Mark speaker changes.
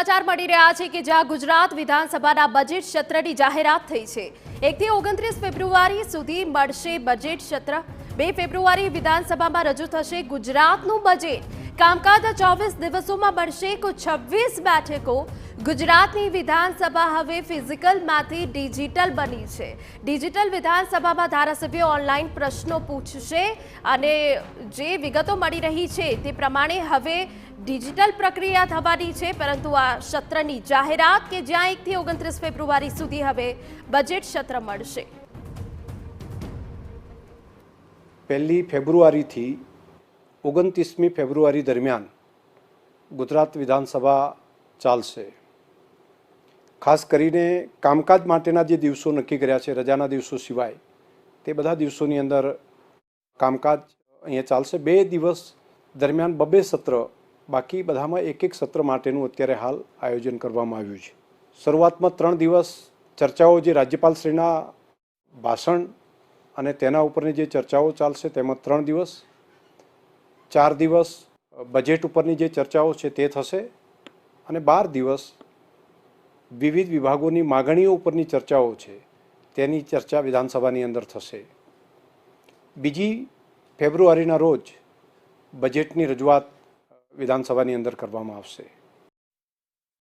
Speaker 1: સમાચાર મળી રહ્યા છે કે જ્યાં ગુજરાત વિધાનસભાના બજેટ સત્રની જાહેરાત થઈ છે। 1 થી 29 ફેબ્રુઆરી સુધી મળશે બજેટ સત્ર। 2 ફેબ્રુઆરી વિધાનસભામાં રજૂ થશે ગુજરાતનું બજેટ। કામકાજ 24 દિવસોમાં મળશે કુલ 26 બેઠકો। ગુજરાતની વિધાનસભા હવે ફિઝિકલમાંથી ડિજિટલ બની છે। ડિજિટલ વિધાનસભામાં ધારાસભ્યો ઓનલાઈન પ્રશ્નો પૂછશે અને જે વિગતો મળી રહી છે તે પ્રમાણે હવે ડિજિટલ પ્રક્રિયા થવાની છે। પરંતુ આ સત્રની જાહેરાત કે જ્યાં 1 થી 29 ફેબ્રુઆરી સુધી હવે બજેટ સત્ર મળશે।
Speaker 2: 1 ફેબ્રુઆરીથી 29 ફેબ્રુઆરી દરમિયાન ગુજરાત વિધાનસભા ચાલશે। ખાસ કરીને કામકાજ માટેના જે દિવસો નક્કી કર્યા છે રજાના દિવસો સિવાય તે બધા દિવસોની અંદર કામકાજ અહીંયા ચાલશે। 2 દિવસ દરમિયાન 2 સત્ર, બાકી બધામાં એક સત્ર માટેનું અત્યારે હાલ આયોજન કરવામાં આવ્યું છે। શરૂઆતમાં 3 દિવસ ચર્ચાઓ, જે રાજ્યપાલશ્રીના ભાષણ અને તેના ઉપરની જે ચર્ચાઓ ચાલશે તેમાં 3 દિવસ, 4 દિવસ બજેટ ઉપરની જે ચર્ચાઓ છે તે થશે અને 12 દિવસ વિવિધ વિભાગોની માગણીઓ ઉપરની ચર્ચાઓ છે તેની ચર્ચા વિધાનસભાની અંદર થશે। 2 ફેબ્રુઆરીના રોજ બજેટની રજૂઆત વિધાનસભાની અંદર કરવામાં આવશે।